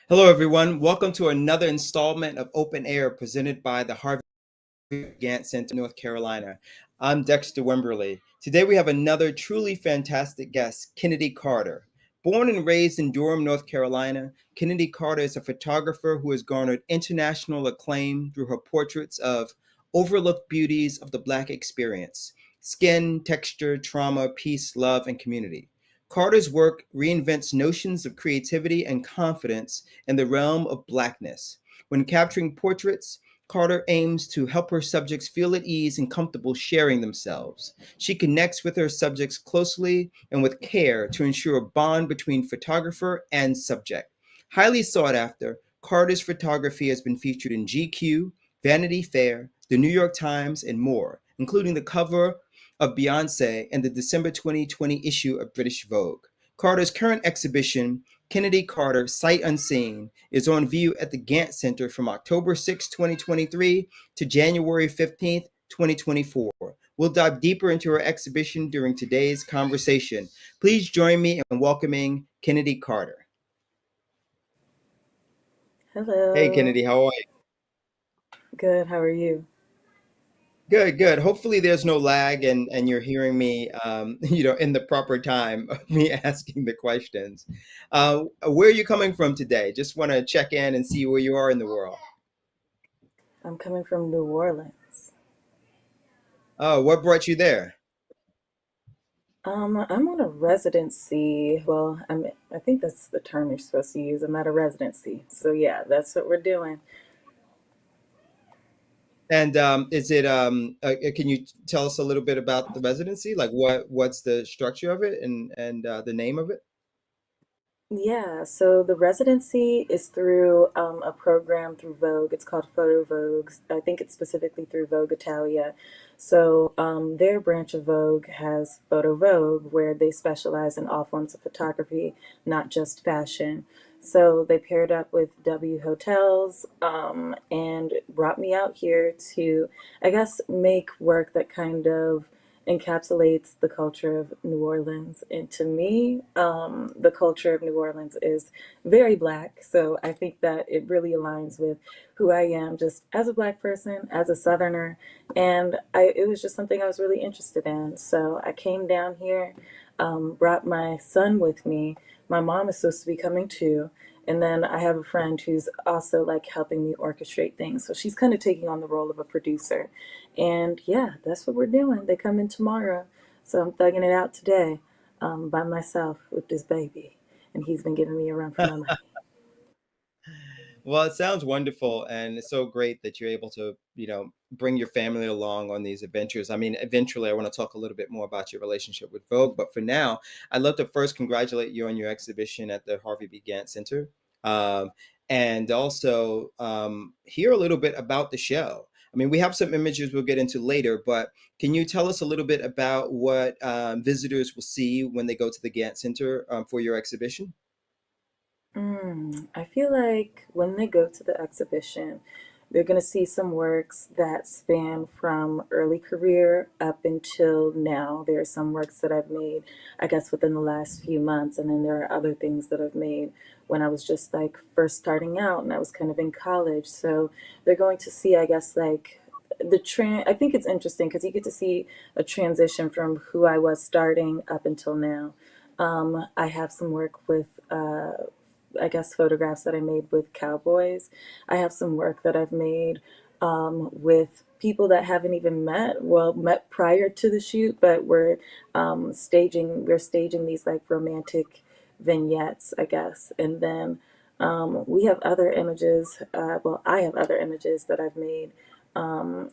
Hello, everyone. Welcome to another installment of Open Air presented by the Harvey Gantt Center, North Carolina. I'm Dexter Wimberly. Today we have another truly fantastic guest, Kennedi Carter. Born and raised in Durham, North Carolina, Kennedi Carter is a photographer who has garnered international acclaim through her portraits of overlooked beauties of the Black experience: skin, texture, trauma, peace, love, and community. Carter's work reinvents notions of creativity and confidence in the realm of Blackness. When capturing portraits, Carter aims to help her subjects feel at ease and comfortable sharing themselves. She connects with her subjects closely and with care to ensure a bond between photographer and subject. Highly sought after, Carter's photography has been featured in GQ, Vanity Fair, the New York Times, and more, including the cover of Beyoncé and the December 2020 issue of British Vogue. Carter's current exhibition, Kennedi Carter, Sight Unseen, is on view at the Gantt Center from October 6, 2023 to January 15th, 2024. We'll dive deeper into her exhibition during today's conversation. Please join me in welcoming Kennedi Carter. Hey, Hello. Kennedi, how are you? Good. How are you? Good, good. Hopefully there's no lag and you're hearing me, in the proper time of me asking the questions. Where are you coming from today? Just want to check in and see where you are in the world. I'm coming from New Orleans. Oh, what brought you there? I'm on a residency. Well, I think that's the term you're supposed to use. I'm at a residency. So yeah, that's what we're doing. And can you tell us a little bit about the residency? Like what's the structure of it and the name of it? Yeah, so the residency is through a program through Vogue. It's called Photo Vogue. I think it's specifically through Vogue Italia. So their branch of Vogue has Photo Vogue, where they specialize in all forms of photography, not just fashion. So they paired up with W Hotels and brought me out here to, I guess, make work that kind of encapsulates the culture of New Orleans. And to me, the culture of New Orleans is very Black. So I think that it really aligns with who I am just as a Black person, as a Southerner. And it was just something I was really interested in. So I came down here, brought my son with me. My mom is supposed to be coming too. And then I have a friend who's also like helping me orchestrate things. So she's kind of taking on the role of a producer. And yeah, that's what we're doing. They come in tomorrow. So I'm thugging it out today by myself with this baby. And he's been giving me a run for my money. Well, it sounds wonderful, and it's so great that you're able to, bring your family along on these adventures. I mean, eventually, I want to talk a little bit more about your relationship with Vogue, but for now, I'd love to first congratulate you on your exhibition at the Harvey B. Gantt Center, um, and also hear a little bit about the show. I mean, we have some images we'll get into later, but can you tell us a little bit about what visitors will see when they go to the Gantt Center for your exhibition? I feel like when they go to the exhibition, they're going to see some works that span from early career up until now. There are some works that I've made, I guess, within the last few months, and then there are other things that I've made when I was just like first starting out and I was kind of in college. So they're going to see, I guess, like I think it's interesting because you get to see a transition from who I was starting up until now. I have some work with I guess, photographs that I made with cowboys. I have some work that I've made with people that haven't even met, well, met prior to the shoot, but we're staging these like romantic vignettes, I guess. And then we have other images, well, I have other images that I've made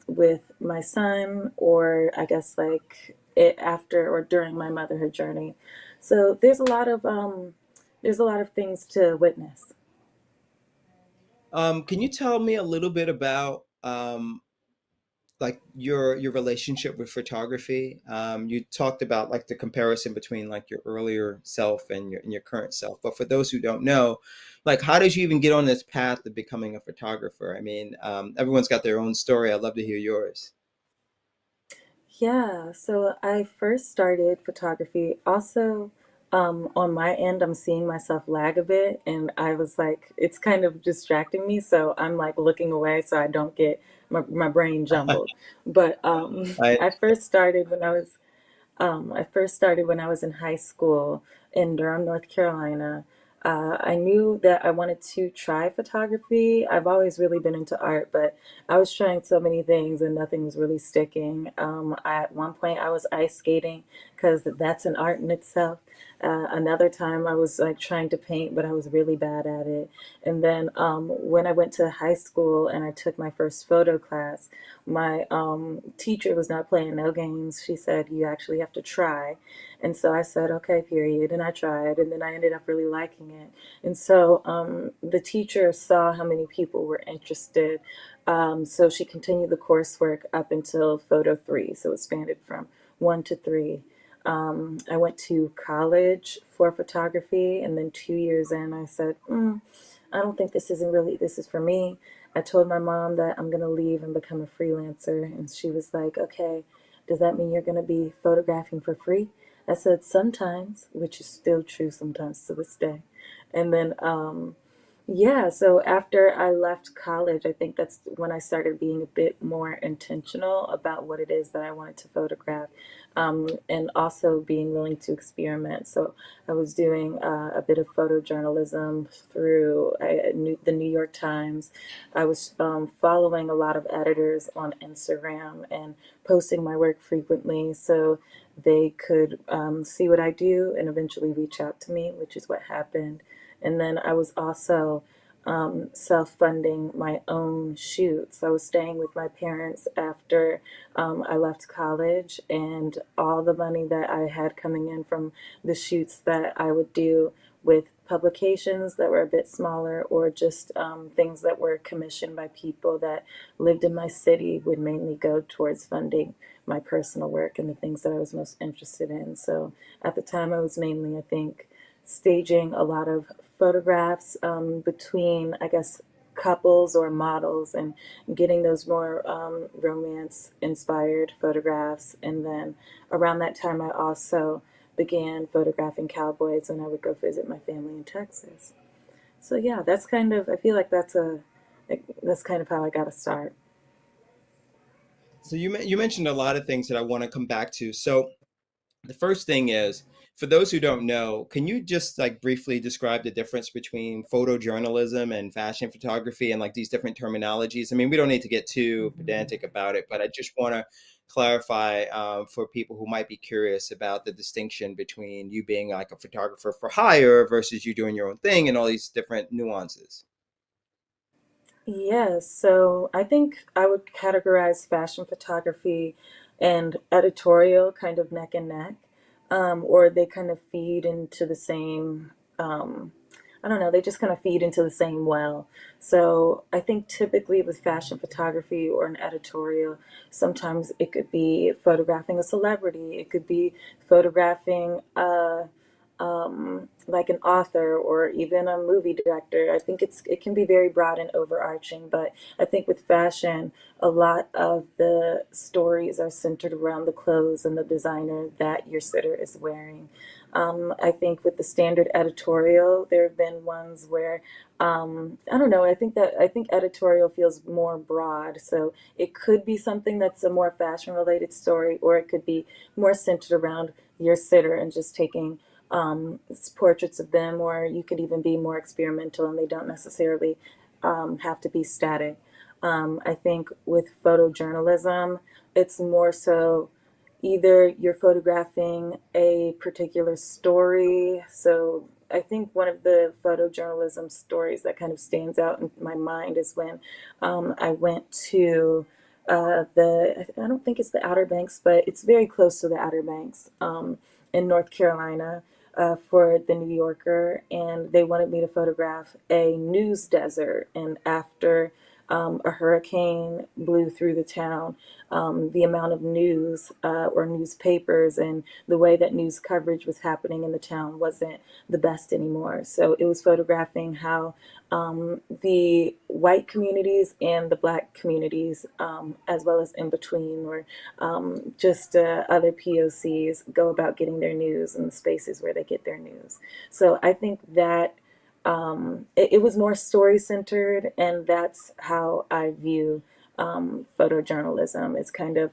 with my son, or I guess like it after or during my motherhood journey. So there's a lot of things to witness. Can you tell me a little bit about like your relationship with photography? You talked about like the comparison between like your earlier self and your current self. But for those who don't know, like how did you even get on this path of becoming a photographer? I mean, everyone's got their own story. I'd love to hear yours. Yeah, so I first started photography. Also, on my end, I'm seeing myself lag a bit, and I was like, it's kind of distracting me, so I'm like looking away so I don't get my brain jumbled. But I I first started when I was in high school in Durham, North Carolina. I knew that I wanted to try photography. I've always really been into art, but I was trying so many things and nothing was really sticking. At one point, I was ice skating because that's an art in itself. Another time, I was like trying to paint, but I was really bad at it. And then when I went to high school and I took my first photo class, my teacher was not playing no games. She said, "You actually have to try." And so I said, "Okay, period." And I tried, and then I ended up really liking it. And so the teacher saw how many people were interested. So she continued the coursework up until photo three. So it expanded from one to three. I went to college for photography, and then 2 years in, I said, I don't think this is for me. I told my mom that I'm going to leave and become a freelancer. And she was like, okay, does that mean you're going to be photographing for free? I said, sometimes, which is still true sometimes to this day. And then yeah, so after I left college, I think that's when I started being a bit more intentional about what it is that I wanted to photograph, and also being willing to experiment. So I was doing a bit of photojournalism through the New York Times. I was following a lot of editors on Instagram and posting my work frequently so they could see what I do and eventually reach out to me, which is what happened. And then I was also self funding my own shoots. I was staying with my parents after I left college, and all the money that I had coming in from the shoots that I would do with publications that were a bit smaller or just things that were commissioned by people that lived in my city would mainly go towards funding my personal work and the things that I was most interested in. So at the time, I was mainly, I think, staging a lot of photographs between, I guess, couples or models and getting those more romance inspired photographs. And then around that time, I also began photographing cowboys when I would go visit my family in Texas. So yeah, that's kind of, I feel like that's kind of how I got to start. so you mentioned a lot of things that I want to come back to. So the first thing is, for those who don't know, can you just like briefly describe the difference between photojournalism and fashion photography and like these different terminologies? I mean, we don't need to get too Mhm. pedantic about it, but I just want to clarify for people who might be curious about the distinction between you being like a photographer for hire versus you doing your own thing and all these different nuances. Yes, so I think I would categorize fashion photography and editorial kind of neck and neck, or they kind of feed into the same, I don't know, they just kind of feed into the same well. So I think typically with fashion photography or an editorial, sometimes it could be photographing a celebrity, it could be photographing like an author or even a movie director. I think it can be very broad and overarching, but I think with fashion, a lot of the stories are centered around the clothes and the designer that your sitter is wearing. I think with the standard editorial, there have been ones where I don't know. I think editorial feels more broad, so it could be something that's a more fashion related story, or it could be more centered around your sitter and just taking portraits of them, or you could even be more experimental and they don't necessarily have to be static. I think with photojournalism, it's more so either you're photographing a particular story. So I think one of the photojournalism stories that kind of stands out in my mind is when I went to I don't think it's the Outer Banks, but it's very close to the Outer Banks in North Carolina for the New Yorker, and they wanted me to photograph a news desert. And after a hurricane blew through the town, the amount of news or newspapers and the way that news coverage was happening in the town wasn't the best anymore. So it was photographing how the white communities and the black communities, as well as in between, or just other POCs, go about getting their news in the spaces where they get their news. So I think that it was more story centered, and that's how I view photojournalism. It's kind of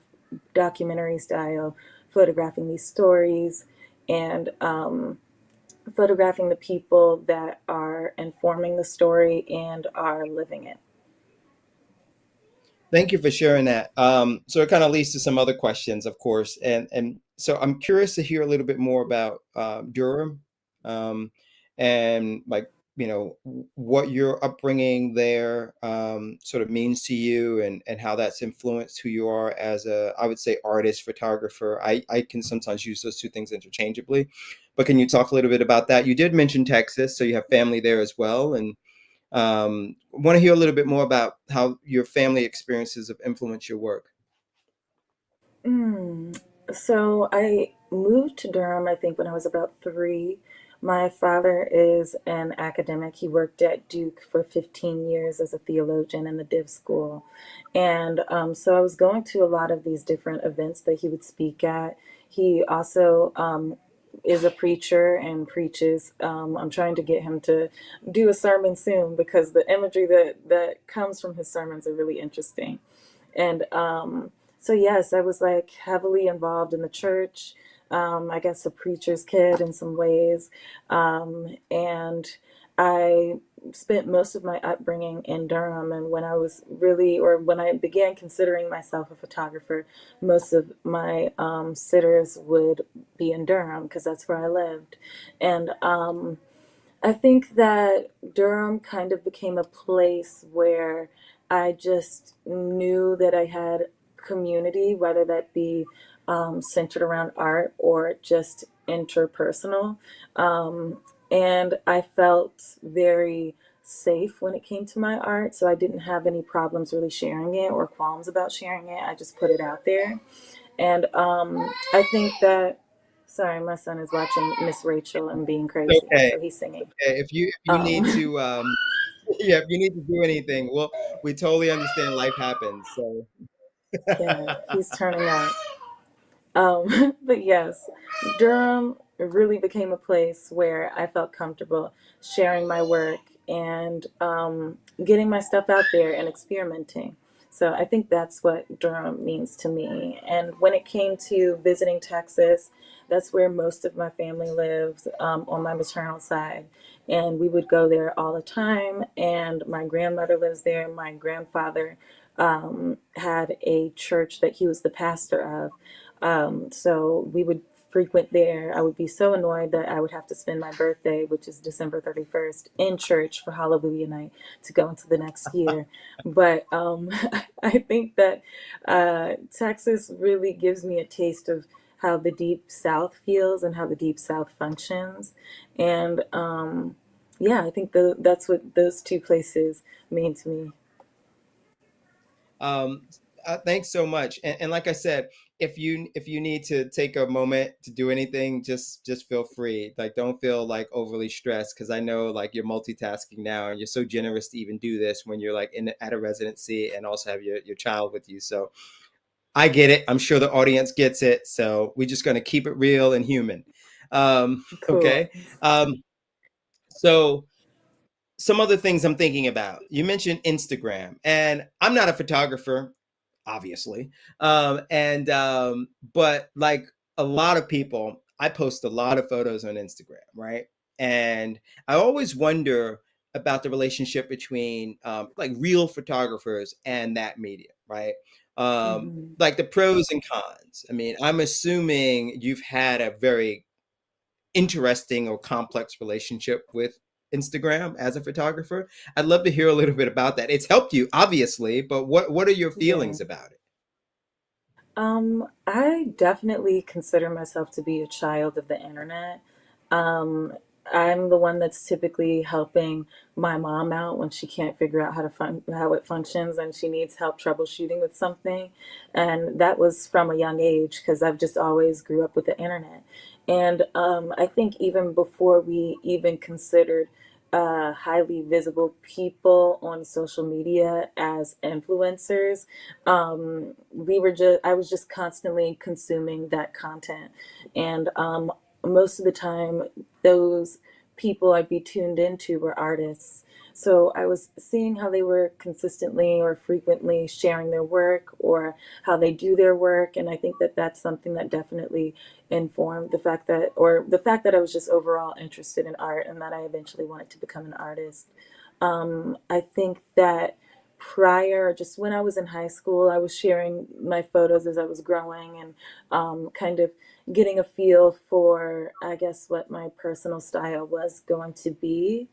documentary style, photographing these stories and photographing the people that are informing the story and are living it. Thank you for sharing that. So it kind of leads to some other questions, of course, and so I'm curious to hear a little bit more about Durham, um, and like what your upbringing there sort of means to you, and how that's influenced who you are as a, I would say, artist, photographer. I can sometimes use those two things interchangeably, but can you talk a little bit about that? You did mention Texas, so you have family there as well, and want to hear a little bit more about how your family experiences have influenced your work. Mm. So I moved to Durham, I think, when I was about three. My father is an academic. He worked at Duke for 15 years as a theologian in the Div School. And so I was going to a lot of these different events that he would speak at. He also is a preacher and preaches. I'm trying to get him to do a sermon soon because the imagery that comes from his sermons are really interesting. And so, yes, I was like heavily involved in the church. I guess a preacher's kid in some ways. And I spent most of my upbringing in Durham. And when I was really, or when I began considering myself a photographer, most of my sitters would be in Durham because that's where I lived. And I think that Durham kind of became a place where I just knew that I had community, whether that be centered around art or just interpersonal. Um, and I felt very safe when it came to my art, so I didn't have any problems really sharing it or qualms about sharing it. I just put it out there. And I think that, sorry, my son is watching Miss Rachel and being crazy, Okay, so he's singing. okay. If you Um, need to, yeah, if you need to do anything, well, we totally understand life happens. So, yeah, he's turning up. But yes, Durham really became a place where I felt comfortable sharing my work and getting my stuff out there and experimenting. So I think that's what Durham means to me. And when it came to visiting Texas, that's where most of my family lives on my maternal side. And we would go there all the time. And my grandmother lives there. My grandfather had a church that he was the pastor of. So we would frequent there. I would be so annoyed that I would have to spend my birthday, which is December 31st, in church for Hallelujah night to go into the next year. But I think that Texas really gives me a taste of how the Deep South feels and how the Deep South functions. And yeah, I think that's what those two places mean to me. um, thanks so much. And like I said, if you need to take a moment to do anything, just feel free. Like, don't feel like overly stressed, because I know like you're multitasking now, and you're so generous to even do this when you're like in at a residency and also have your child with you. So I get it. I'm sure the audience gets it. So we're just going to keep it real and human. Okay. Cool. Um, so some other things I'm thinking about. You mentioned Instagram, and I'm not a photographer, obviously. And but like a lot of people, I post a lot of photos on Instagram, right? And I always wonder, about the relationship between like real photographers and that medium, right? Hmm. Like the pros and cons. I mean, I'm assuming you've had a very interesting or complex relationship with Instagram as a photographer. I'd love to hear a little bit about that. It's helped you, obviously, but what are your Yeah. feelings about it? I definitely consider myself to be a child of the internet. Um, I'm the one that's typically helping my mom out when she can't figure out how it functions and she needs help troubleshooting with something. And that was from a young age because I've just always grew up with the internet. And I think even before we even considered highly visible people on social media as influencers, I was just constantly consuming that content. And most of the time, those people I'd be tuned into were artists. So I was seeing how they were consistently or frequently sharing their work or how they do their work. And I think that that's something that definitely informed the fact that I was just overall interested in art and that I eventually wanted to become an artist. I think that prior, just when I was in high school, I was sharing my photos as I was growing and kind of getting a feel for, I guess, what my personal style was going to be.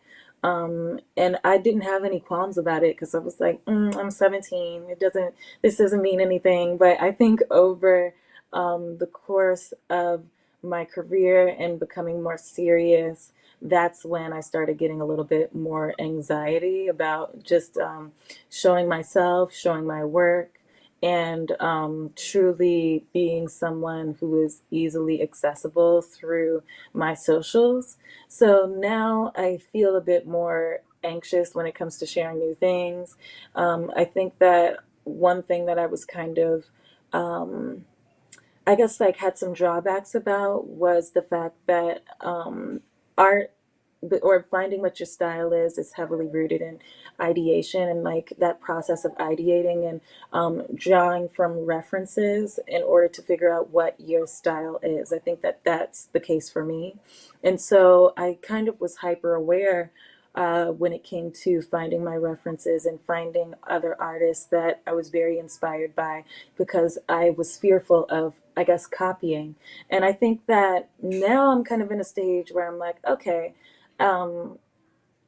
And I didn't have any qualms about it because I was like, I'm 17. This doesn't mean anything. But I think over the course of my career and becoming more serious, that's when I started getting a little bit more anxiety about just showing myself, showing my work, and truly being someone who is easily accessible through my socials. So now I feel a bit more anxious when it comes to sharing new things. I think that one thing that I was kind of um, I guess like had some drawbacks about was the fact that art or finding what your style is heavily rooted in ideation and like that process of ideating and drawing from references in order to figure out what your style is. I think that that's the case for me. And so I kind of was hyper aware when it came to finding my references and finding other artists that I was very inspired by because I was fearful of, I guess, copying. And I think that now I'm kind of in a stage where I'm like, okay, um,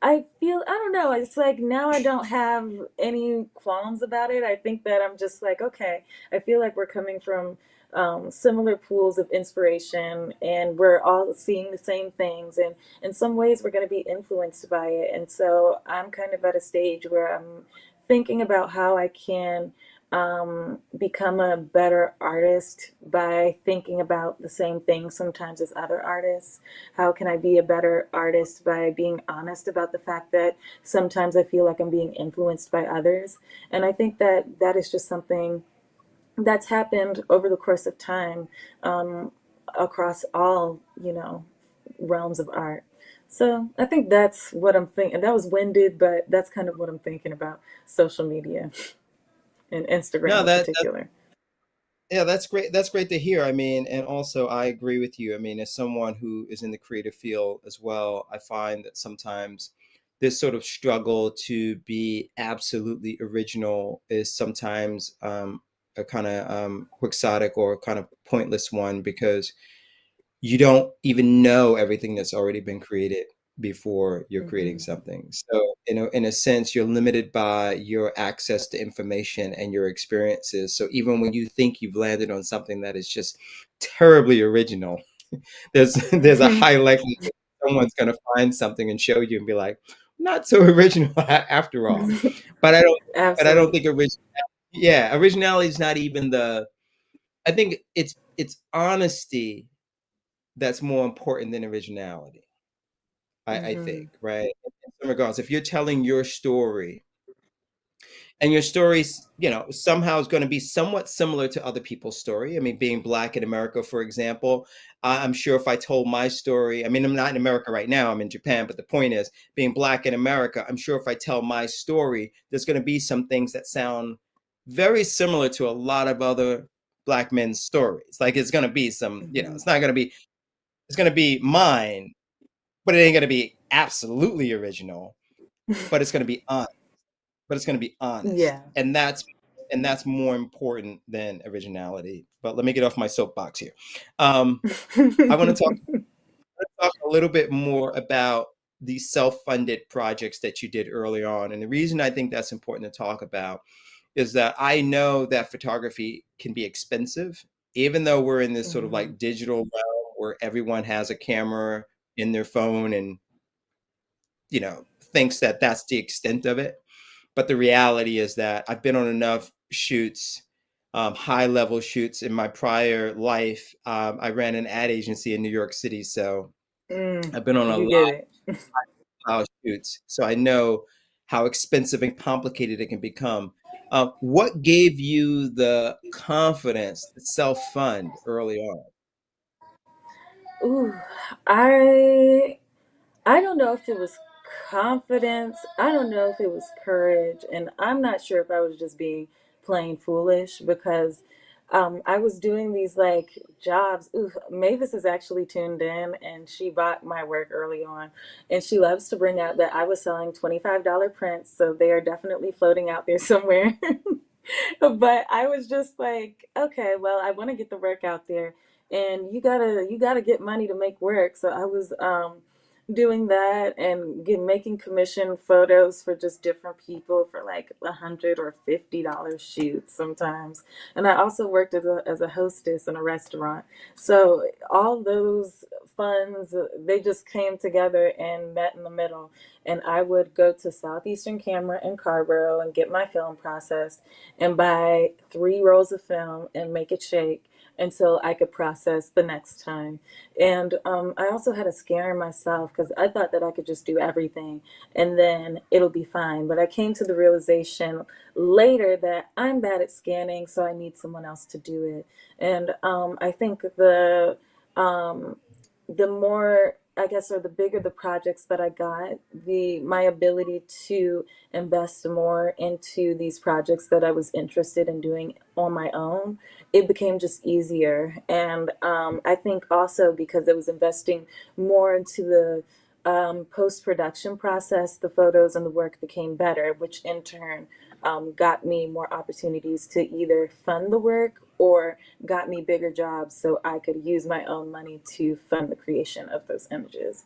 I don't know, it's like now I don't have any qualms about it. I think that I'm just like, okay, I feel like we're coming from similar pools of inspiration and we're all seeing the same things. And in some ways, we're going to be influenced by it. And so I'm kind of at a stage where I'm thinking about how I can become a better artist by thinking about the same thing sometimes as other artists. How can I be a better artist by being honest about the fact that sometimes I feel like I'm being influenced by others? And I think that that is just something that's happened over the course of time across all, realms of art. So I think that's what I'm thinking. That was winded, but that's kind of what I'm thinking about social media and Instagram No, in that particular. yeah, that's great. That's great to hear. I mean, and also I agree with you. I mean, as someone who is in the creative field as well, I find that sometimes this sort of struggle to be absolutely original is sometimes a kind of quixotic or kind of pointless one because you don't even know everything that's already been created before you're creating Hmm. something. So, in a sense, you're limited by your access to information and your experiences. So even when you think you've landed on something that is just terribly original, there's a Hmm. high likelihood someone's going to find something and show you and be like, not so original after all. But I don't. But I don't Absolutely. think yeah, originality is not even the. I think it's honesty that's more important than originality. I Hmm. think, right? In some regards, if you're telling your story and your story's, somehow is going to be somewhat similar to other people's story. I mean, being black in America, for example, I'm sure if I told my story, I mean, I'm not in America right now, I'm in Japan, but the point is, being black in America, I'm sure if I tell my story, there's going to be some things that sound very similar to a lot of other black men's stories. Like it's going to be some, Hmm. it's not going to be, it's going to be mine, but it ain't going to be absolutely original. but it's going to be honest. But it's going to be honest, Yeah. and that's more important than originality. But let me get off my soapbox here. Um, I want to talk a little bit more about these self-funded projects that you did early on. And the reason I think that's important to talk about is that I know that photography can be expensive, even though we're in this sort of Mhm. like digital realm where everyone has a camera in their phone and, thinks that that's the extent of it. But the reality is that I've been on enough shoots, high level shoots in my prior life. I ran an ad agency in New York City, so Mm, I've been on a you lot get it. of house shoots. So I know how expensive and complicated it can become. What gave you the confidence to self fund early on? Ooh, I I don't know if it was confidence. I don't know if it was courage. And I'm not sure if I was just being plain foolish because I was doing these like jobs. Ooh, Mavis is actually tuned in and she bought my work early on. And she loves to bring out that I was selling $25 prints. So they are definitely floating out there somewhere. But I was just like, okay, well, I want to get the work out there, and you gotta get money to make work. So I was doing that and making commission photos for just different people for like $100 or $50 shoots sometimes. And I also worked as a hostess in a restaurant. So all those funds, they just came together and met in the middle. And I would go to Southeastern Camera in Carborough and get my film processed and buy 3 rolls of film and make it shake until I could process the next time. And I also had a scare in myself because I thought that I could just do everything and then it'll be fine. But I came to the realization later that I'm bad at scanning, so I need someone else to do it. And I think um, the more, I guess, or the bigger the projects that I got, the my ability to invest more into these projects that I was interested in doing on my own, it became just easier. And I think also because I was investing more into the post production process, the photos and the work became better, which in turn got me more opportunities to either fund the work or got me bigger jobs so I could use my own money to fund the creation of those images.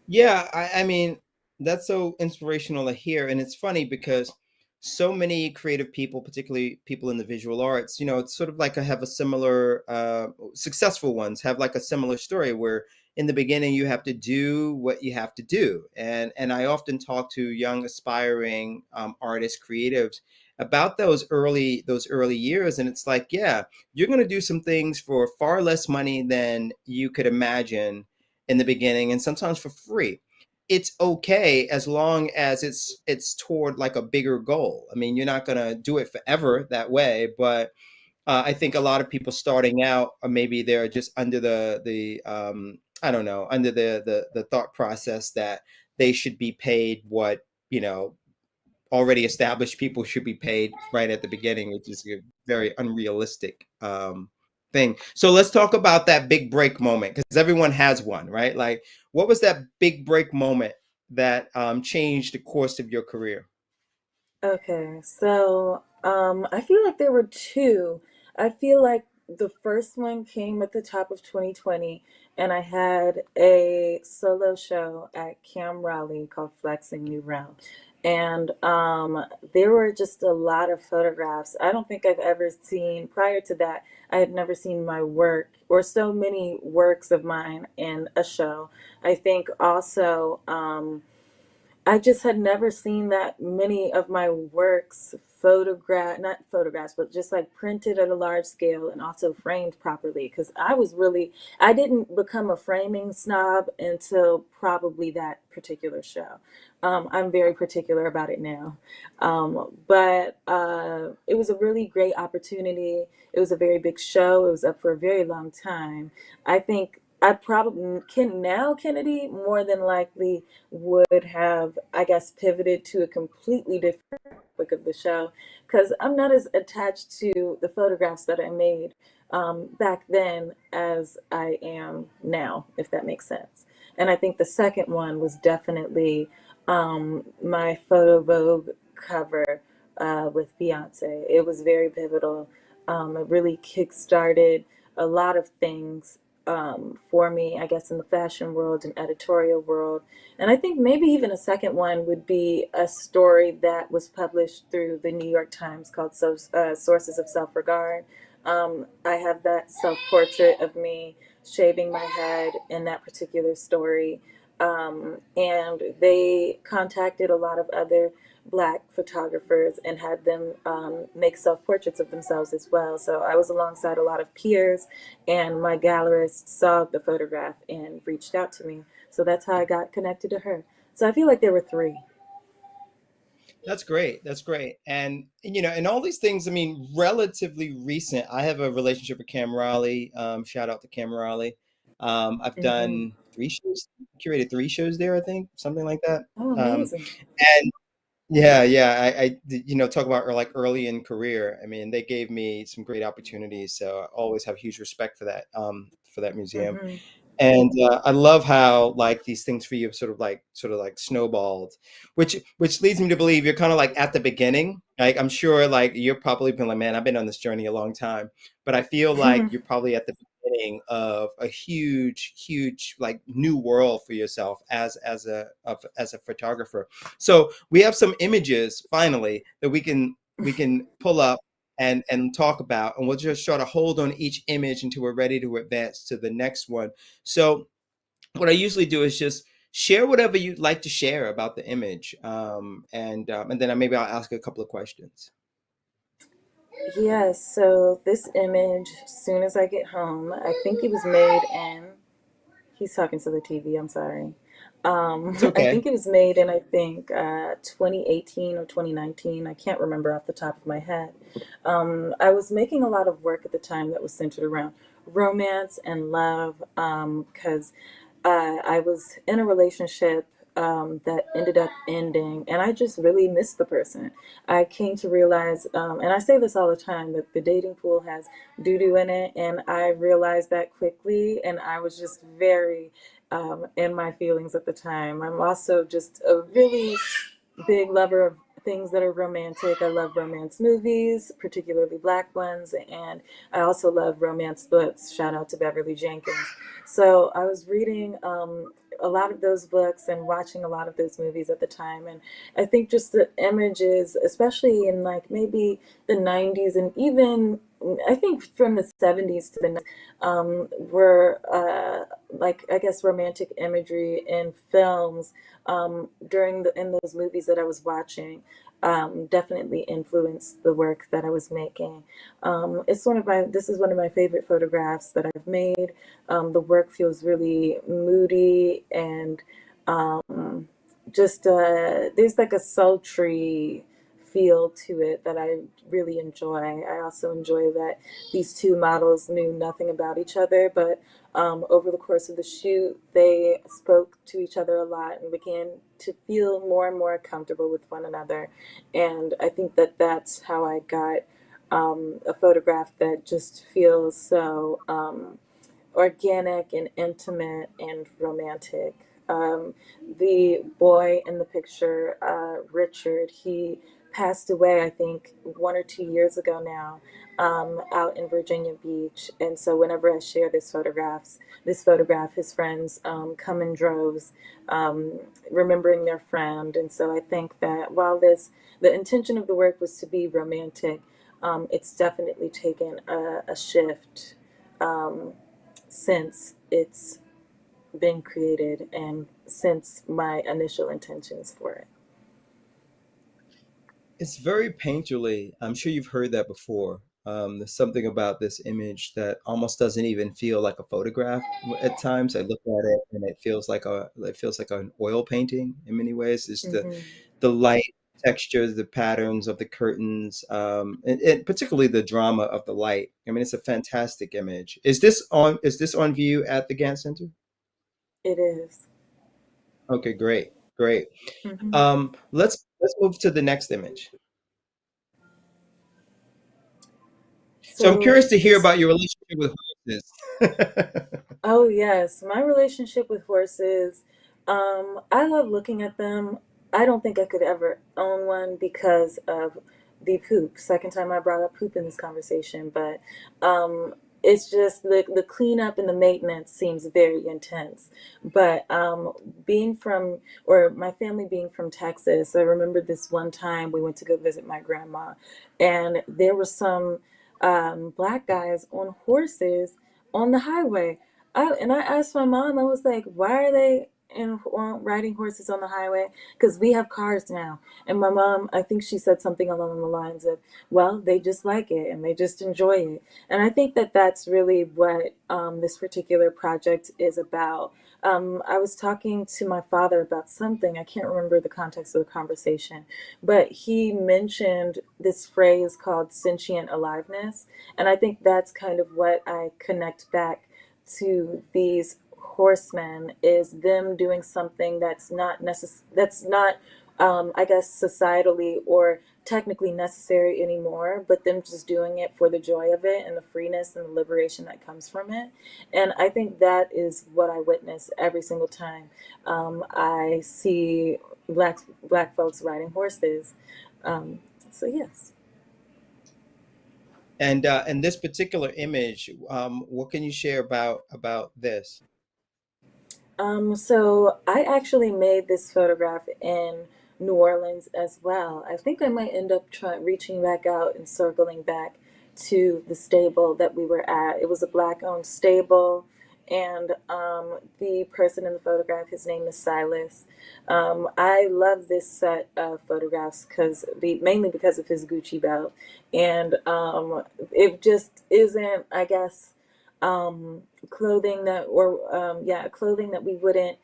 Yeah, I mean, that's so inspirational to hear. And it's funny because so many creative people, particularly people in the visual arts, it's sort of like I have a similar, successful ones have like a similar story where in the beginning you have to do what you have to do. And I often talk to young aspiring artists, creatives about those early years. And it's like, yeah, you're going to do some things for far less money than you could imagine in the beginning and sometimes for free. It's okay as long as it's toward like a bigger goal. I mean, you're not going to do it forever that way, but I think a lot of people starting out, or maybe they're just under the I don't know, under the thought process that they should be paid what you know already established people should be paid right at the beginning, which is a very unrealistic thing. So let's talk about that big break moment because everyone has one, right? Like, what was that big break moment that changed the course of your career? Okay, so I feel like there were two. I feel like the first one came at the top of 2020, and I had a solo show at Cam Raleigh called Flexing New Realm. And there were just a lot of photographs. I don't think I've ever seen, prior to that, I had never seen my work or so many works of mine in a show. I think also, I just had never seen that many of my works not photographs, but just like printed at a large scale and also framed properly. Because I didn't become a framing snob until probably that particular show. I'm very particular about it now. But it was a really great opportunity. It was a very big show. It was up for a very long time. I think I probably can now, Kennedy, more than likely would have, I guess, pivoted to a completely different topic of the show because I'm not as attached to the photographs that I made back then as I am now, if that makes sense. And I think the second one was definitely my Photo Vogue cover with Beyonce. It was very pivotal. It really kick-started a lot of things for me, I guess, in the fashion world and editorial world. And I think maybe even a second one would be a story that was published through the New York Times called Sources of Self-Regard. I have that self-portrait of me shaving my head in that particular story. And they contacted a lot of other black photographers and had them make self portraits of themselves as well. So I was alongside a lot of peers, and my gallerist saw the photograph and reached out to me. So that's how I got connected to her. So I feel like there were three. That's great. That's great. And and all these things, I mean, relatively recent. I have a relationship with Cam Raleigh. Shout out to Cam Raleigh. I've Hmm. done 3 shows, curated 3 shows there, I think, something like that. Oh, Um, amazing. and yeah, talk about like early in career. I mean, they gave me some great opportunities, so I always have huge respect for that museum. Hmm. And I love how like these things for you have sort of like snowballed, which leads me to believe you're kind of like at the beginning. Like I'm sure like you're probably been like, man, I've been on this journey a long time, but I feel like you're probably at the beginning of a huge like new world for yourself as a photographer. So we have some images finally that we can pull up and talk about, and we'll just try to hold on each image until we're ready to advance to the next one. So what I usually do is just share whatever you'd like to share about the image, and then maybe I'll ask a couple of questions. Yes, so this image, as soon as I get home, I think it was made in, he's talking to the TV, I'm sorry. It's I okay. think it was made in, I think, 2018 or 2019. I can't remember off the top of my head. I was making a lot of work at the time that was centered around romance and love because I was in a relationship that ended up ending, and I just really missed the person. I came to realize, and I say this all the time, that the dating pool has doo doo in it, and I realized that quickly, and I was just very in my feelings at the time. I'm also just a really big lover of things that are romantic. I love romance movies, particularly black ones, and I also love romance books. Shout out to Beverly Jenkins. So I was reading a lot of those books and watching a lot of those movies at the time, and I think just the images, especially in like maybe the 90s and even I think from the 70s to the 90s, were like I guess romantic imagery in films during in those movies that I was watching definitely influenced the work that I was making. This is one of my favorite photographs that I've made. The work feels really moody and just there's like a sultry feel to it that I really enjoy. I also enjoy that these two models knew nothing about each other, but over the course of the shoot, they spoke to each other a lot and began to feel more and more comfortable with one another. And I think that that's how I got a photograph that just feels so organic and intimate and romantic. The boy in the picture, Richard, he passed away, I think, 1 or 2 years ago now, out in Virginia Beach. And so whenever I share this photograph, his friends come in droves, remembering their friend. And so I think that while the intention of the work was to be romantic, it's definitely taken a shift. Um, since it's been created and since my initial intentions for it. It's very painterly. I'm sure you've heard that before. There's something about this image that almost doesn't even feel like a photograph at times. I look at it and it feels like an oil painting in many ways. It's Hmm. the light textures, the patterns of the curtains, and particularly the drama of the light. I mean, it's a fantastic image. Is this on view at the Gantt Center? It is. Okay, great. Hmm. Let's move to the next image. So I'm So curious to hear this, about your relationship with horses. oh yes, my relationship with horses. I love looking at them. I don't think I could ever own one because of the poop. Second time I brought up poop in this conversation, but it's just the cleanup and the maintenance seems very intense. But being from, or my family being from Texas, I remember this one time we went to go visit my grandma, and there were some black guys on horses on the highway. I asked my mom, I was like, why are they riding horses on the highway? Because we have cars now. And my mom, I think she said something along the lines of, well, they just like it and they just enjoy it. And I think that that's really what this particular project is about. I was talking to my father about something. I can't remember the context of the conversation, but he mentioned this phrase called sentient aliveness. And I think that's kind of what I connect back to these horsemen, is them doing something that's not I guess societally or technically necessary anymore, but them just doing it for the joy of it and the freeness and the liberation that comes from it. And I think that is what I witness every single time I see black folks riding horses. Um, so yes. And this particular image, what can you share about this? So I actually made this photograph in New Orleans as well. I think I might end up reaching back out and circling back to the stable that we were at. It was a black-owned stable, and the person in the photograph, his name is Silas. I love this set of photographs mainly because of his Gucci belt, and it just isn't, I guess, clothing that, or yeah, clothing that we wouldn't,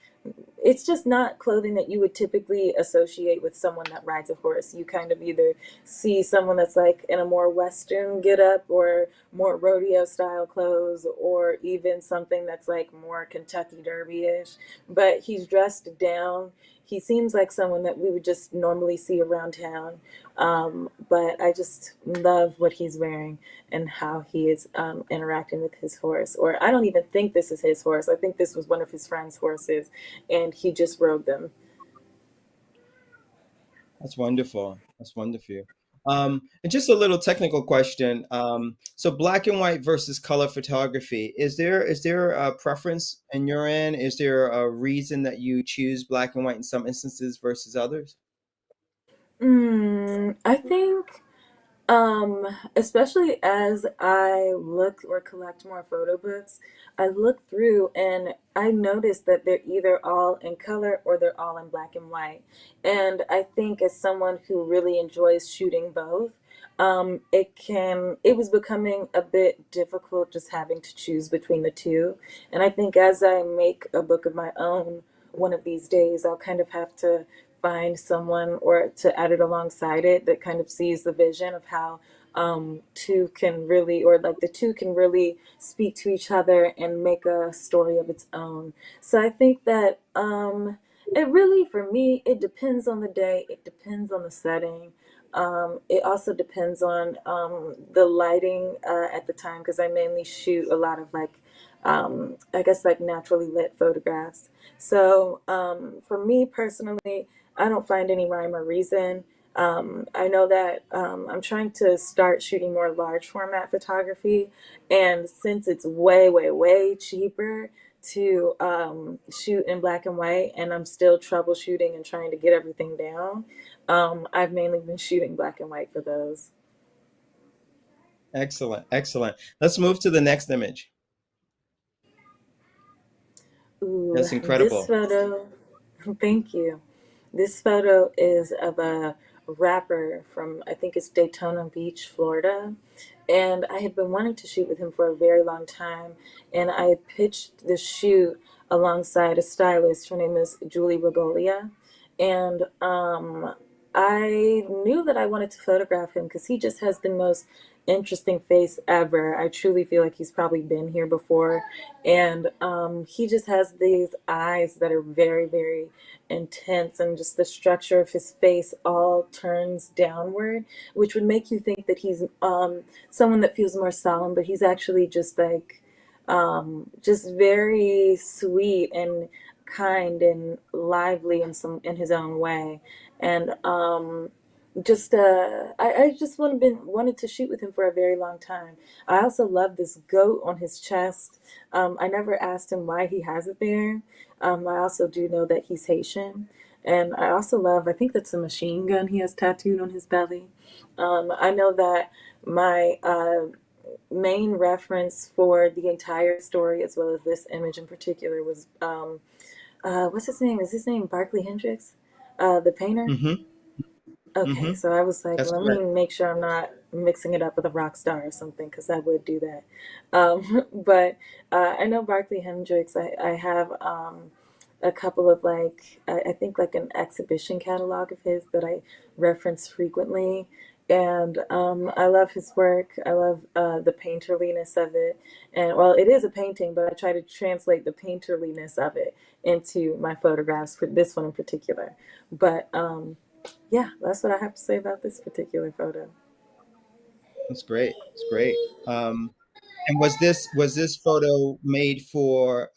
it's just not clothing that you would typically associate with someone that rides a horse. You kind of either see someone that's like in a more Western get up or more rodeo style clothes, or even something that's like more Kentucky Derby-ish. But he's dressed down. He seems like someone that we would just normally see around town. But I just love what he's wearing and how he is interacting with his horse. Or I don't even think this is his horse. I think this was one of his friend's horses, and he just rode them. That's wonderful. That's wonderful. And just a little technical question. So black and white versus color photography. Is there a preference in your end? Is there a reason that you choose black and white in some instances versus others? I think especially as I look or collect more photo books, I look through and I notice that they're either all in color or they're all in black and white. And I think as someone who really enjoys shooting both, it was becoming a bit difficult just having to choose between the two. And I think as I make a book of my own one of these days, I'll kind of have to find someone or to add it alongside it that kind of sees the vision of how two can really, or like the two can really speak to each other and make a story of its own. So I think that it really, for me, it depends on the day, it depends on the setting. It also depends on the lighting at the time, because I mainly shoot a lot of like I guess like naturally lit photographs. So for me personally, I don't find any rhyme or reason. I know that I'm trying to start shooting more large format photography, and since it's way, way, way cheaper to shoot in black and white, and I'm still troubleshooting and trying to get everything down, I've mainly been shooting black and white for those. Excellent, excellent. Let's move to the next image. Ooh, That's this incredible. photo, thank you. This photo is of a rapper from, I think it's Daytona Beach, Florida. And I had been wanting to shoot with him for a very long time. And I had pitched the shoot alongside a stylist. Her name is Julie Regolia. And I knew that I wanted to photograph him because he just has the most interesting face ever. I truly feel like he's probably been here before. And he just has these eyes that are very, very intense, and just the structure of his face all turns downward, which would make you think that he's someone that feels more solemn, but he's actually just like just very sweet and kind and lively in his own way. And just I just wanted to shoot with him for a very long time. I also love this goat on his chest. I never asked him why he has it there. I also do know that he's Haitian. And I also love, I think that's a machine gun he has tattooed on his belly. I know that my main reference for the entire story, as well as this image in particular, was what's his name? Is his name Barkley Hendricks, the painter? Mm-hmm. Okay, Mm-hmm. so I was like, That's let me correct. make sure I'm not mixing it up with a rock star or something, because I would do that. But I know Barkley Hendricks. I have a couple of like, I think like an exhibition catalog of his that I reference frequently. And I love his work. I love the painterliness of it. And well, it is a painting, but I try to translate the painterliness of it into my photographs for this one in particular. But yeah, that's what I have to say about this particular photo. That's great. It's great. And was this photo made for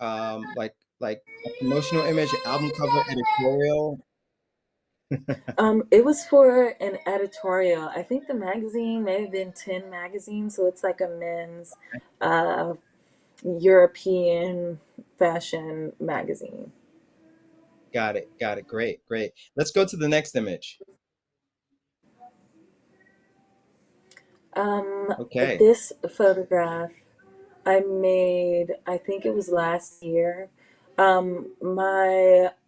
like a promotional image, album cover, editorial? It was for an editorial. I think the magazine may have been Tin Magazine, so it's like a men's uh, European fashion magazine. Got it. Got it. Great. Great. Let's go to the next image. Um, Okay. this photograph I made, I think it was last year.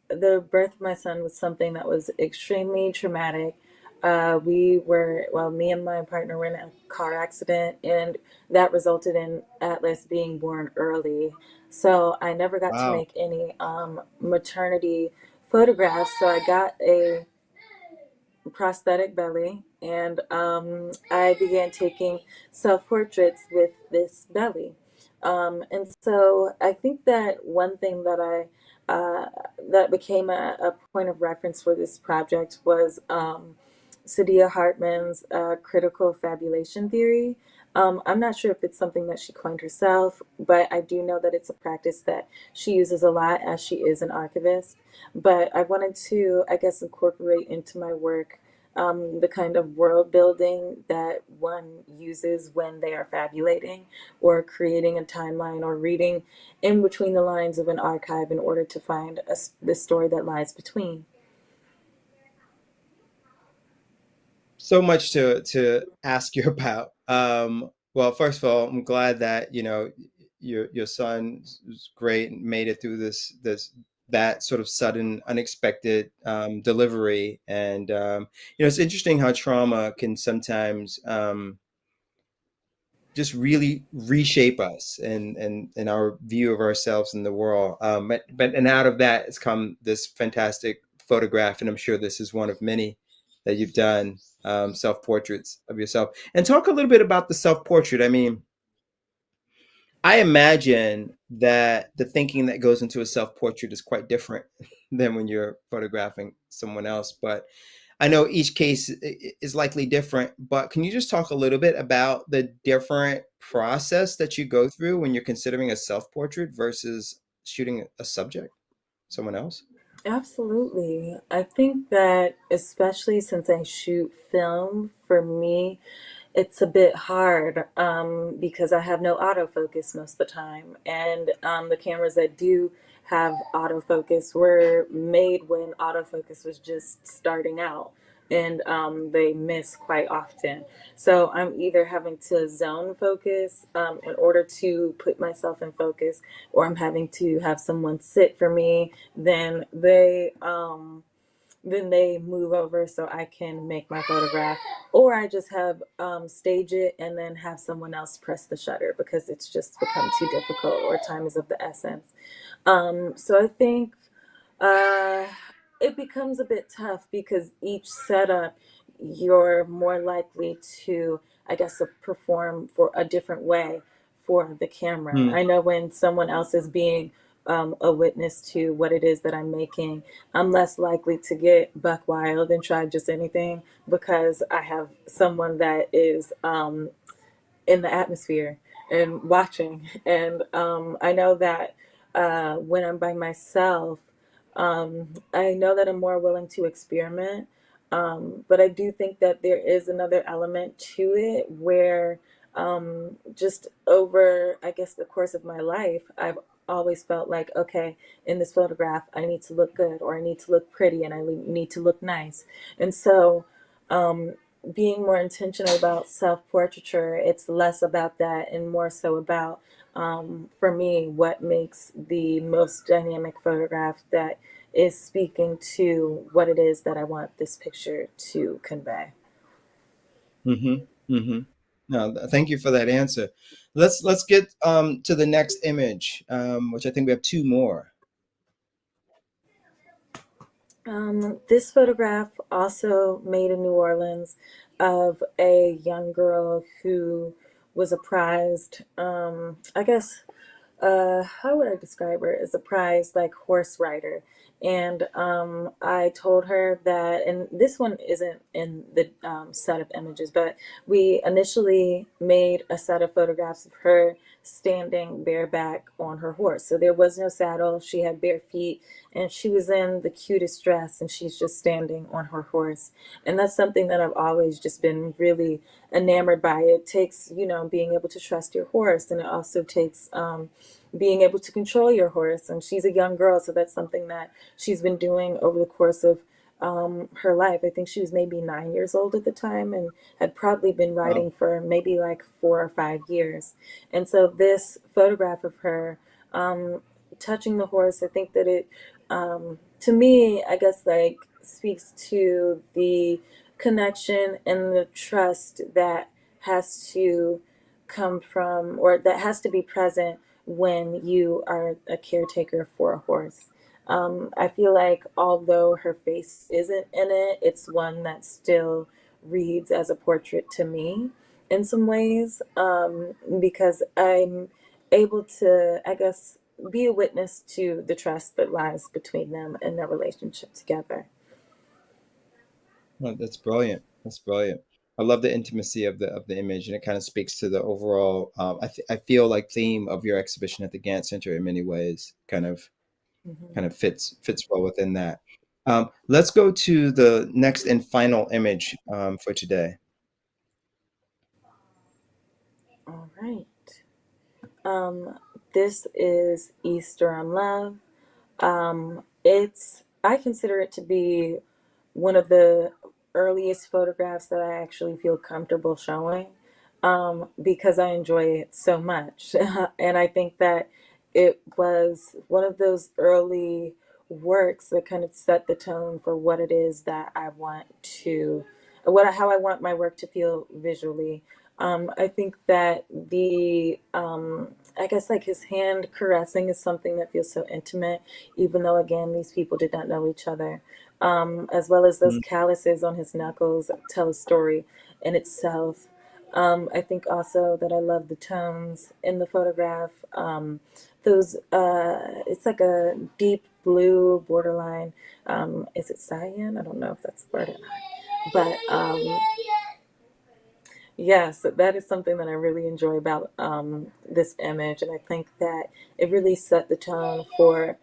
The birth of my son was something that was extremely traumatic. Me and my partner were in a car accident, and that resulted in Atlas being born early. So I never got to Wow. make any maternity photographs. So I got a prosthetic belly, and I began taking self portraits with this belly. And so I think that one thing that became a point of reference for this project was Sadia Hartman's critical fabulation theory. I'm not sure if it's something that she coined herself, but I do know that it's a practice that she uses a lot as she is an archivist. But I wanted to, I guess, incorporate into my work the kind of world building that one uses when they are fabulating or creating a timeline or reading in between the lines of an archive in order to find the story that lies between. So much to ask you about. Well, first of all, I'm glad that your son was great and made it through this that sort of sudden, unexpected delivery. And it's interesting how trauma can sometimes just really reshape us and our view of ourselves in the world. And out of that has come this fantastic photograph, and I'm sure this is one of many that you've done, self portraits of yourself. And talk a little bit about the self portrait. I mean, I imagine that the thinking that goes into a self portrait is quite different than when you're photographing someone else. But I know each case is likely different, but can you just talk a little bit about the different process that you go through when you're considering a self portrait versus shooting a subject, someone else? Absolutely. I think that especially since I shoot film, for me, it's a bit hard because I have no autofocus most of the time. And the cameras that do have autofocus were made when autofocus was just starting out. And they miss quite often. So I'm either having to zone focus in order to put myself in focus, or I'm having to have someone sit for me. Then they move over so I can make my photograph, or I just have stage it and then have someone else press the shutter because it's just become too difficult or time is of the essence. So I think uh, it becomes a bit tough because each setup you're more likely to, I guess, perform for a different way for the camera. Hmm. I know when someone else is being a witness to what it is that I'm making, I'm less likely to get buck wild and try just anything because I have someone that is in the atmosphere and watching. And I know that when I'm by myself, I know that I'm more willing to experiment, but I do think that there is another element to it where just over, I guess, the course of my life, I've always felt like, okay, in this photograph, I need to look good or I need to look pretty and need to look nice. And so, um, being more intentional about self portraiture, it's less about that and more so about, for me, what makes the most dynamic photograph that is speaking to what it is that I want this picture to convey. Mm-hmm. Mm-hmm. No, thank you for that answer. Let's get to the next image, which I think we have two more. This photograph also made in New Orleans of a young girl who was apprised, I guess, how would I describe her? As a prize like horse rider. And I told her that, and this one isn't in the set of images, but we initially made a set of photographs of her standing bareback on her horse. So there was no saddle, she had bare feet, and she was in the cutest dress, and she's just standing on her horse. And that's something that I've always just been really enamored by. It takes, being able to trust your horse, and it also takes being able to control your horse. And she's a young girl, so that's something that she's been doing over the course of her life. I think she was maybe 9 years old at the time and had probably been Wow. riding for maybe like 4 or 5 years. And so this photograph of her touching the horse, I think that it, to me, I guess, like, speaks to the connection and the trust that has to come from, or that has to be present when you are a caretaker for a horse. I feel like although her face isn't in it, it's one that still reads as a portrait to me in some ways, because I'm able to, I guess, be a witness to the trust that lies between them and their relationship together. Oh, that's brilliant. That's brilliant. I love the intimacy of the image, and it kind of speaks to the overall. I feel like theme of your exhibition at the Gantt Center in many ways. Hmm. Kind of fits well within that. Let's go to the next and final image for today. All right. Um, this is Easter on Love. I consider it to be one of the earliest photographs that I actually feel comfortable showing, because I enjoy it so much. And I think that it was one of those early works that kind of set the tone for what it is that I want to, how I want my work to feel visually. I think that I guess, like, his hand caressing is something that feels so intimate, even though, again, these people did not know each other. As well as those Mm-hmm. calluses on his knuckles tell a story in itself. I think also that I love the tones in the photograph. It's like a deep blue borderline. Is it cyan? I don't know if that's the word, but yes, that is something that I really enjoy about this image, and I think that it really set the tone for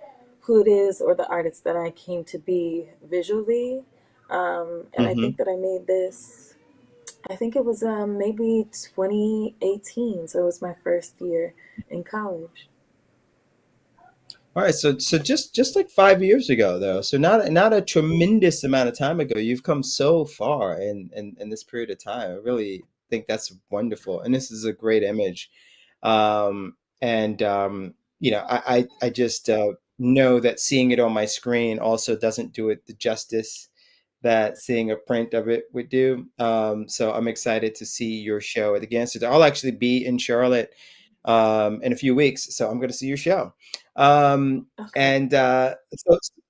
who it is or the artist that I came to be visually. And I Mm-hmm. think that I made this, I think it was maybe 2018, so it was my first year in college. All right, so just like 5 years ago, though, so not a tremendous amount of time ago, you've come so far in this period of time. I really think that's wonderful, and this is a great image. And I just know that seeing it on my screen also doesn't do it the justice that seeing a print of it would do. So I'm excited to see your show at the Gantt. I'll actually be in Charlotte in a few weeks, so I'm going to see your show. Okay. And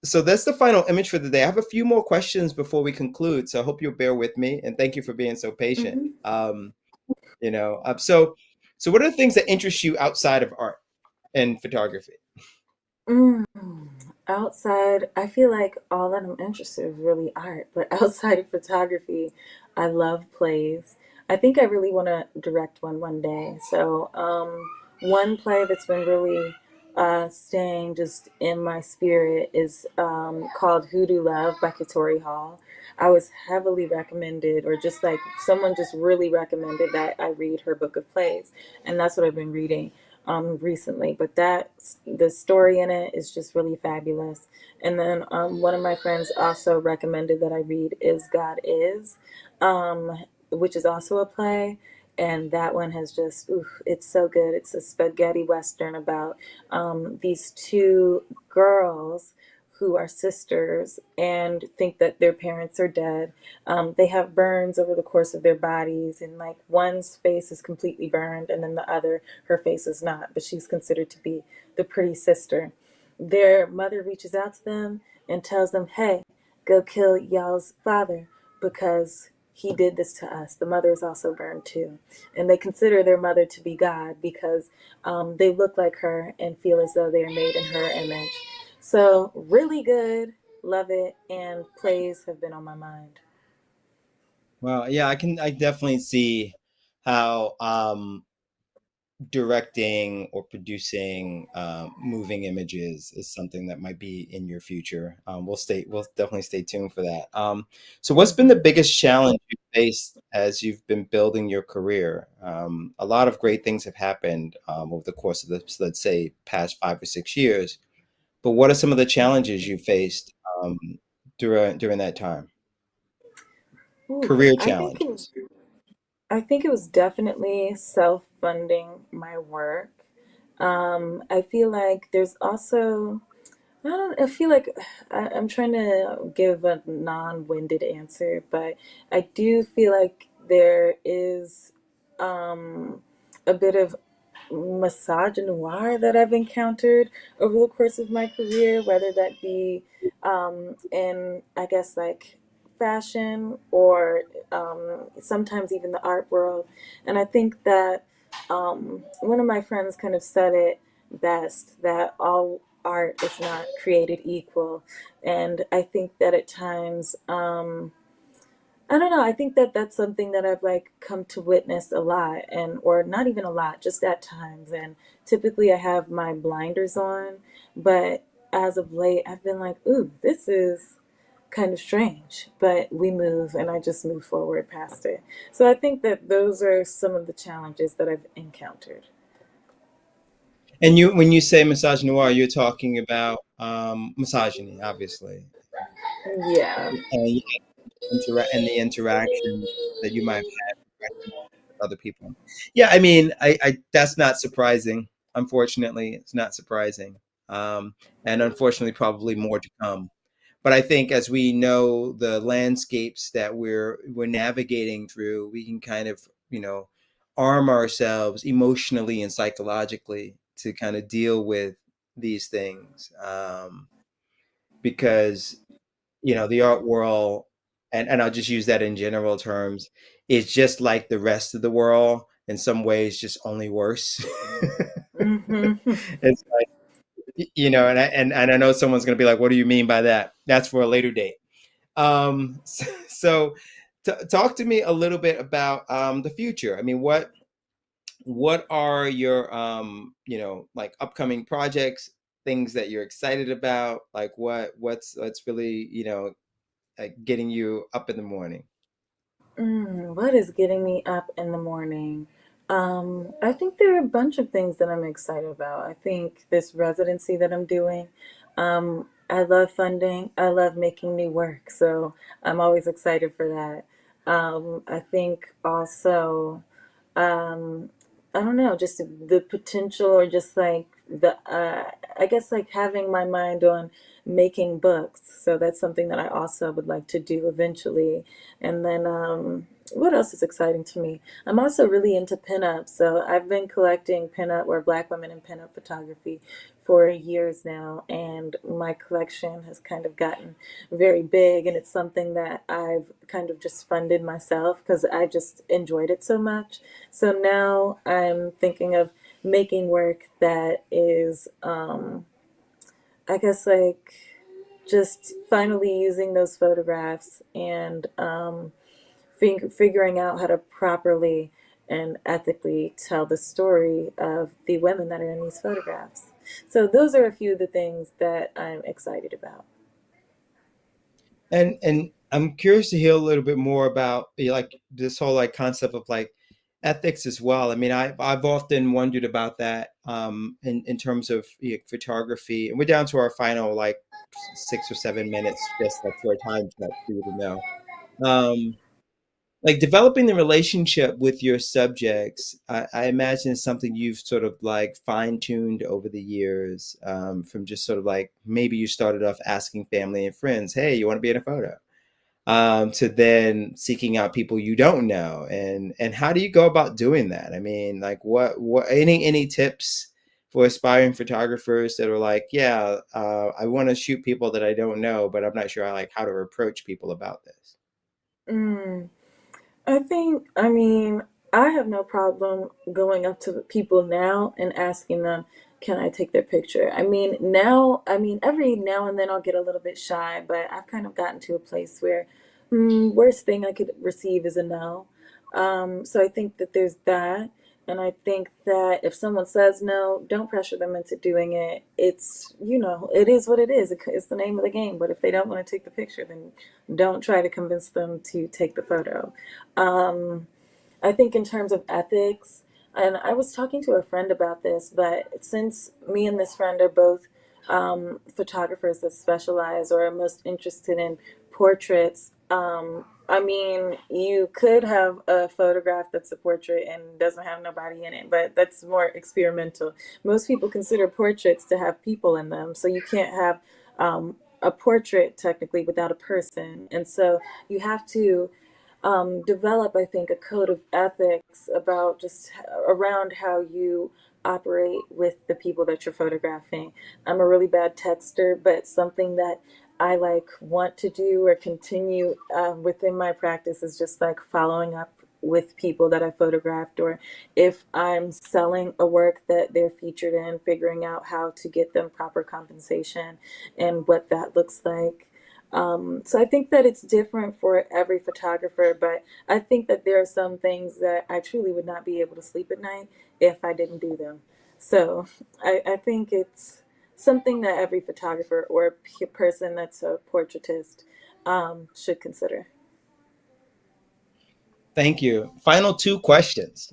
so that's the final image for the day. I have a few more questions before we conclude, so I hope you'll bear with me, and thank you for being so patient. Hmm. So what are the things that interest you outside of art and photography? Mm. Outside, I feel like all that I'm interested in is really art, but outside of photography, I love plays. I think I really want to direct one day. So, one play that's been really staying just in my spirit is called Hoodoo Love by Katori Hall. I was heavily recommended, or just like someone just really recommended that I read her book of plays, and that's what I've been reading recently. But that the story in it is just really fabulous. And then one of my friends also recommended that I read Is God Is, which is also a play. And that one has just, oof, it's so good. It's a spaghetti western about these two girls who are sisters and think that their parents are dead. They have burns over the course of their bodies, and like one's face is completely burned, and then the other, her face is not, but she's considered to be the pretty sister. Their mother reaches out to them and tells them, hey, go kill y'all's father because he did this to us. The mother is also burned too. And they consider their mother to be God because they look like her and feel as though they are made in her image. So, really good. Love it. And plays have been on my mind. Well, yeah, I definitely see how directing or producing moving images is something that might be in your future. We'll definitely stay tuned for that. So what's been the Hmm. biggest challenge you faced as you've been building your career? A lot of great things have happened over the course of the, let's say, past 5 or 6 years. But what are some of the challenges you faced during that time? Ooh, Career I think it challenges. was, I think it was definitely self-funding my work. I feel like there's also I feel like I'm trying to give a non-winded answer, but I do feel like there is a bit of misogynoir that I've encountered over the course of my career, whether that be in, I guess, like fashion or sometimes even the art world. And I think that one of my friends kind of said it best, that all art is not created equal. And I think that at times, I don't know. I think that that's something that I've like come to witness a lot, and or not even a lot, just at times. And typically, I have my blinders on, but as of late, I've been like, "Ooh, this is kind of strange." But we move, and I just move forward past it. So I think that those are some of the challenges that I've encountered. And when you say misogynoir, you're talking about misogyny, obviously, Yeah. and and the interaction that you might have had with other people. Yeah, I mean, I that's not surprising. Unfortunately, it's not surprising, and unfortunately, probably more to come. But I think as we know the landscapes that we're navigating through, we can kind of arm ourselves emotionally and psychologically to kind of deal with these things, because the art world, and I'll just use that in general terms, is just like the rest of the world in some ways, just only worse. Hmm. It's like, and I know someone's going to be like, what do you mean by that? That's for a later date. So talk to me a little bit about the future. I mean, what are your like upcoming projects, things that you're excited about, like what's really getting you up in the morning? What is getting me up in the morning? I think there are a bunch of things that I'm excited about. I think this residency that I'm doing, I love funding. I love making new work, so I'm always excited for that. I think also um I don't know, just the potential, or just like the I guess like having my mind on making books, so that's something that I also would like to do eventually. And then what else is exciting to me? I'm also really into pinup, so I've been collecting pinup, or black women in pinup photography, for years now, and my collection has kind of gotten very big, and it's something that I've kind of just funded myself because I just enjoyed it so much. So now I'm thinking of making work that is, I guess, like just finally using those photographs and figuring out how to properly and ethically tell the story of the women that are in these photographs. So those are a few of the things that I'm excited about. And I'm curious to hear a little bit more about like this whole like concept of like ethics as well. I mean, I've often wondered about that in terms of photography. And we're down to our final like 6 or 7 minutes, just like for a time check for you to know. Um, like developing the relationship with your subjects, I imagine is something you've sort of like fine-tuned over the years, from just sort of like maybe you started off asking family and friends, hey, you want to be in a photo? To then seeking out people you don't know, and how do you go about doing that? I mean, like what any tips for aspiring photographers that are like, yeah, I want to shoot people that I don't know, but I'm not sure I like how to approach people about this. Mm. I mean, I have no problem going up to people now and asking them, can I take their picture? I mean, every now and then I'll get a little bit shy, but I've kind of gotten to a place where, worst thing I could receive is a no. So I think that there's that. And I think that if someone says no, don't pressure them into doing it. It's, it is what it is. It's the name of the game. But if they don't want to take the picture, then don't try to convince them to take the photo. Um, I think in terms of ethics, and I was talking to a friend about this, but since me and this friend are both photographers that specialize or are most interested in portraits, I mean, you could have a photograph that's a portrait and doesn't have nobody in it, but that's more experimental. Most people consider portraits to have people in them, so you can't have a portrait technically without a person. And so you have to develop, I think, a code of ethics about just around how you operate with the people that you're photographing. I'm a really bad texter, but something that I like want to do or continue within my practice is just like following up with people that I photographed, or if I'm selling a work that they're featured in, figuring out how to get them proper compensation and what that looks like. So I think that it's different for every photographer, but I think that there are some things that I truly would not be able to sleep at night if I didn't do them. So I think it's something that every photographer or person that's a portraitist should consider. Thank you. Final two questions.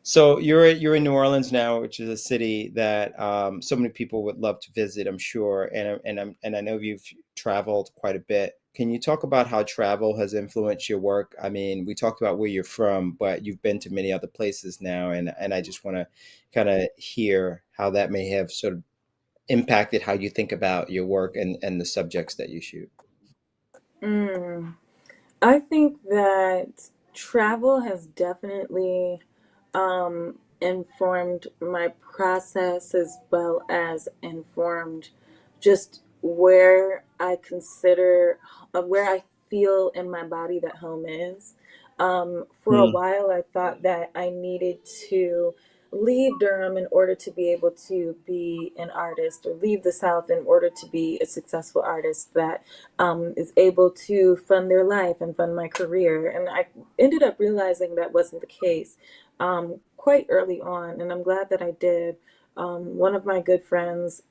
So you're in New Orleans now, which is a city that so many people would love to visit, I'm sure, and I know you've traveled quite a bit. Can you talk about how travel has influenced your work? I mean, we talked about where you're from, but you've been to many other places now, and I just want to kind of hear how that may have sort of impacted how you think about your work and the subjects that you shoot. Mm. I think that travel has definitely informed my process as well as informed just where I consider, where I feel in my body that home is. For a Hmm. while, I thought that I needed to leave Durham in order to be able to be an artist, or leave the South in order to be a successful artist that is able to fund their life and fund my career. And I ended up realizing that wasn't the case quite early on, and I'm glad that I did. One of my good friends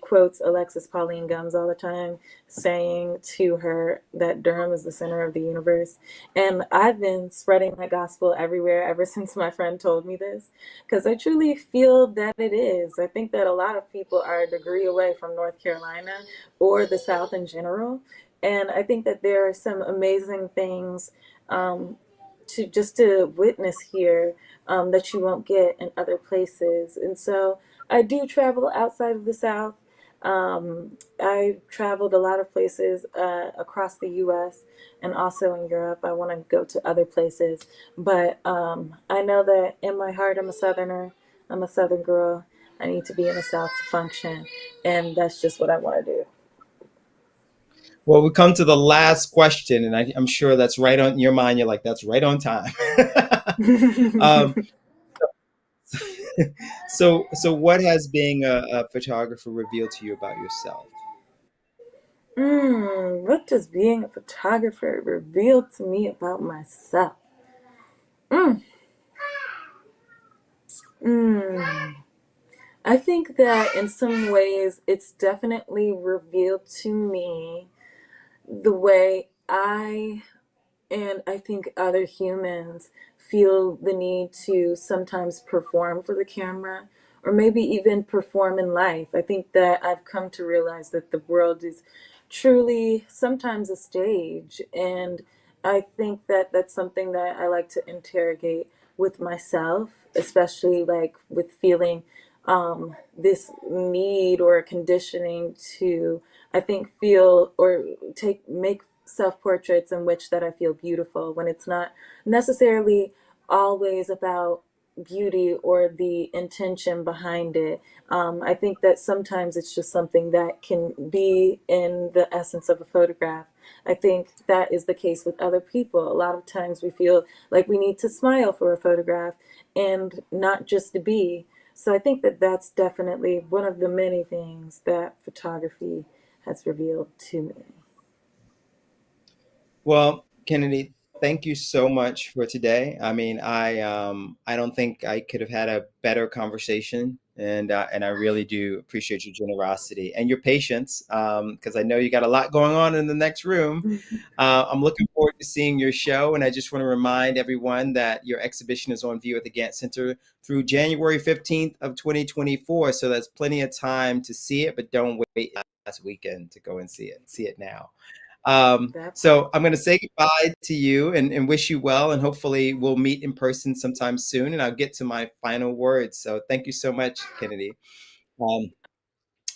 quotes Alexis Pauline Gumbs all the time, saying to her that Durham is the center of the universe. And I've been spreading that gospel everywhere ever since my friend told me this, because I truly feel that it is. I think that a lot of people are a degree away from North Carolina or the South in general. And I think that there are some amazing things to witness here that you won't get in other places. And so I do travel outside of the South. I traveled a lot of places across the U.S. and also in Europe. I want to go to other places, but I know that in my heart I'm a Southerner. I'm a Southern girl. I need to be in the South to function, and that's just what I want to Well, we come to the last question, and I'm sure that's right on your mind. You're like, that's right on time. um, do. so what has being a photographer revealed to you about yourself? What does being a photographer reveal to me about myself? Mm, mm. I think that in some ways it's definitely revealed to me the way I and I think other humans feel the need to sometimes perform for the camera or maybe even perform in life. I think that I've come to realize that the world is truly sometimes a stage. And I think that that's something that I like to interrogate with myself, especially like with feeling this need or conditioning to, I think, feel or make self portraits in which that I feel beautiful when it's not necessarily always about beauty or the intention behind it. I think that sometimes it's just something that can be in the essence of a photograph. I think that is the case with other people. A lot of times we feel like we need to smile for a photograph and not just to be. So I think that that's definitely one of the many things that photography has revealed to me. Well, Kennedy, thank you so much for today. I mean, I don't think I could have had a better conversation, and I really do appreciate your generosity and your patience, because I know you got a lot going on in the next room. I'm looking forward to seeing your show, and I just want to remind everyone that your exhibition is on view at the Gantt Center through January 15th of 2024. So that's plenty of time to see it, but don't wait last weekend to go and see it. See it now. That part. So I'm going to say goodbye to you and wish you well, and hopefully we'll meet in person sometime soon. And I'll get to my final words. So thank you so much, Kennedy. Um,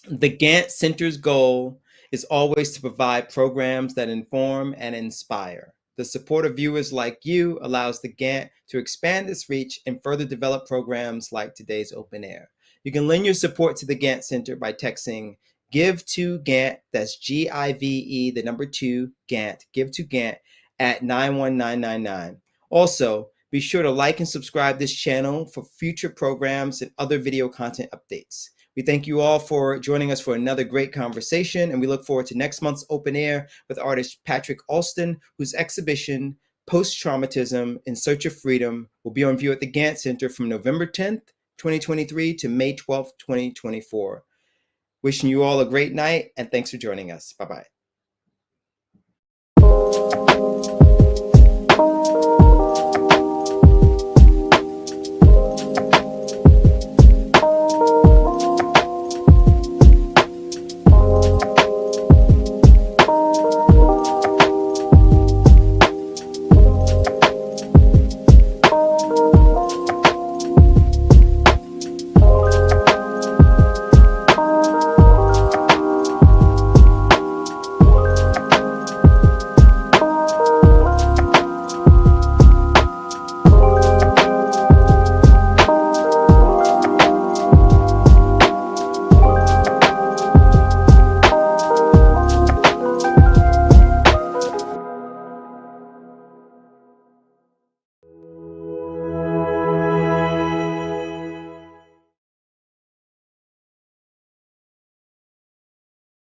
the Gantt Center's goal is always to provide programs that inform and inspire. The support of viewers like you allows the Gantt to expand its reach and further develop programs like today's Open Air. You can lend your support to the Gantt Center by texting Give to Gantt, that's GIVE, the number 2, Gantt, Give to Gantt at 91999. Also, be sure to like and subscribe this channel for future programs and other video content updates. We thank you all for joining us for another great conversation, and we look forward to next month's Open Air with artist Patrick Alston, whose exhibition, Post Traumatism in Search of Freedom, will be on view at the Gantt Center from November 10th, 2023 to May 12th, 2024. Wishing you all a great night, and thanks for joining us. Bye bye.